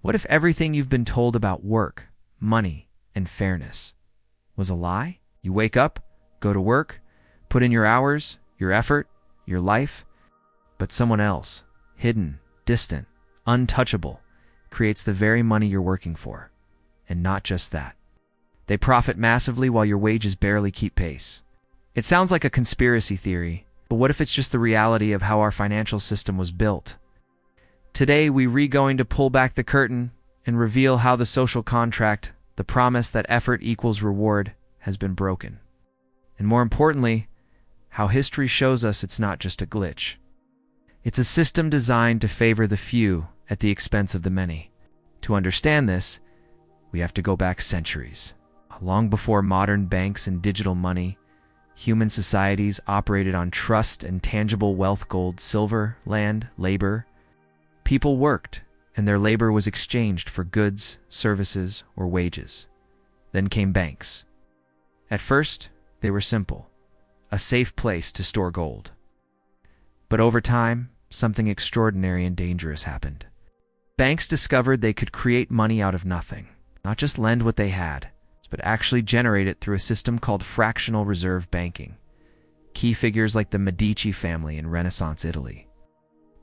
What if everything you've been told about work, money, and fairness was a lie? You wake up, go to work, put in your hours, your effort, your life, but someone else, hidden, distant, untouchable, creates the very money you're working for. And not just that. They profit massively while your wages barely keep pace. It sounds like a conspiracy theory, but what if it's just the reality of how our financial system was built? Today, we're going to pull back the curtain and reveal how the social contract, the promise that effort equals reward, has been broken. And more importantly, how history shows us it's not just a glitch. It's a system designed to favor the few at the expense of the many. To understand this, we have to go back centuries. Long before modern banks and digital money, human societies operated on trust and tangible wealth: gold, silver, land, labor. People worked, and their labor was exchanged for goods, services, or wages. Then came banks. At first, they were simple, a safe place to store gold. But over time, something extraordinary and dangerous happened. Banks discovered they could create money out of nothing, not just lend what they had, but actually generate it through a system called fractional reserve banking. Key figures like the Medici family in Renaissance Italy,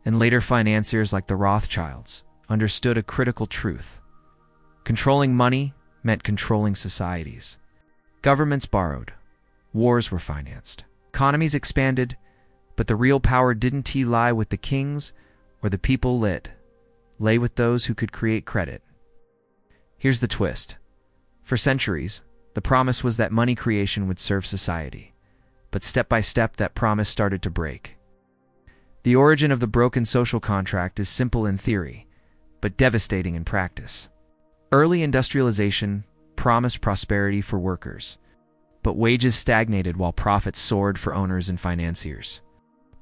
and later financiers like the Rothschilds, understood a critical truth. Controlling money meant controlling societies. Governments borrowed. Wars were financed. Economies expanded, but the real power didn't lie with the kings or the people lay with those who could create credit. Here's the twist. For centuries, the promise was that money creation would serve society. But step by step, that promise started to break. The origin of the broken social contract is simple in theory, but devastating in practice. Early industrialization promised prosperity for workers, but wages stagnated while profits soared for owners and financiers.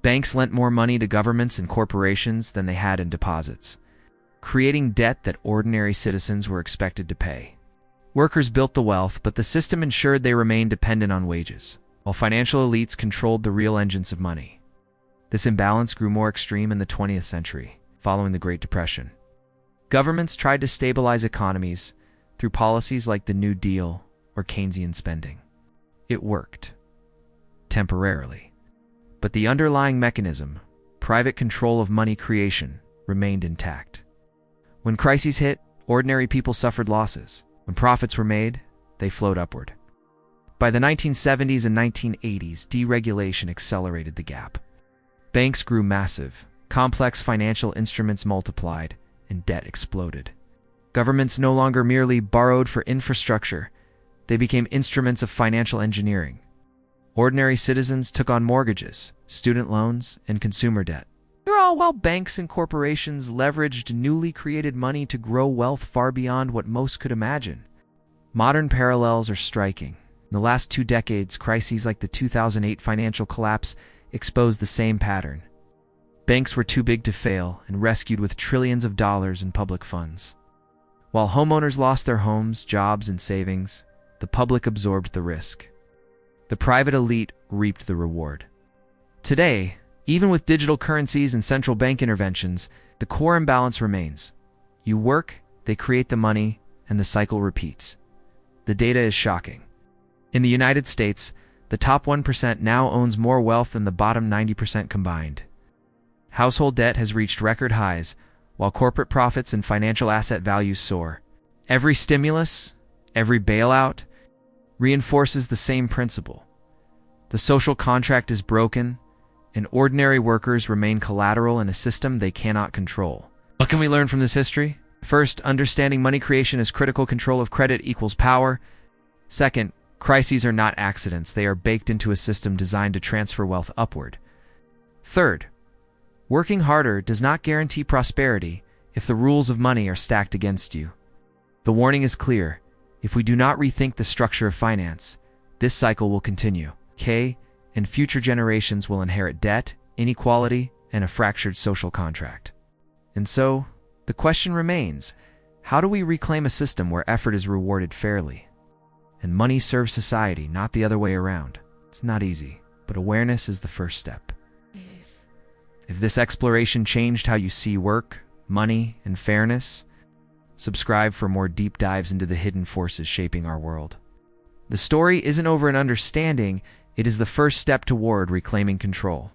Banks lent more money to governments and corporations than they had in deposits, creating debt that ordinary citizens were expected to pay. Workers built the wealth, but the system ensured they remained dependent on wages, while financial elites controlled the real engines of money. This imbalance grew more extreme in the 20th century, following the Great Depression. Governments tried to stabilize economies through policies like the New Deal or Keynesian spending. It worked. Temporarily. But the underlying mechanism, private control of money creation, remained intact. When crises hit, ordinary people suffered losses. When profits were made, they flowed upward. By the 1970s and 1980s, deregulation accelerated the gap. Banks grew massive, complex financial instruments multiplied, and debt exploded. Governments no longer merely borrowed for infrastructure, they became instruments of financial engineering. Ordinary citizens took on mortgages, student loans, and consumer debt. All while banks and corporations leveraged newly created money to grow wealth far beyond what most could imagine. Modern parallels are striking. In the last 2 decades, crises like the 2008 financial collapse exposed the same pattern. Banks were too big to fail and rescued with trillions of dollars in public funds. While homeowners lost their homes, jobs, and savings, the public absorbed the risk. The private elite reaped the reward. Today, even with digital currencies and central bank interventions, the core imbalance remains. You work, they create the money, and the cycle repeats. The data is shocking. In the United States, the top 1% now owns more wealth than the bottom 90% combined. Household debt has reached record highs, while corporate profits and financial asset values soar. Every stimulus, every bailout, reinforces the same principle. The social contract is broken, and ordinary workers remain collateral in a system they cannot control. What can we learn from this history? First, understanding money creation is critical. Control of credit equals power. Second, crises are not accidents. They are baked into a system designed to transfer wealth upward. Third, working harder does not guarantee prosperity if the rules of money are stacked against you. The warning is clear. If we do not rethink the structure of finance, this cycle will continue. And future generations will inherit debt, inequality, and a fractured social contract. And so, the question remains, how do we reclaim a system where effort is rewarded fairly? And money serves society, not the other way around. It's not easy, but awareness is the first step. If this exploration changed how you see work, money, and fairness, Subscribe for more deep dives into the hidden forces shaping our world. The story isn't over an understanding, it is the first step toward reclaiming control.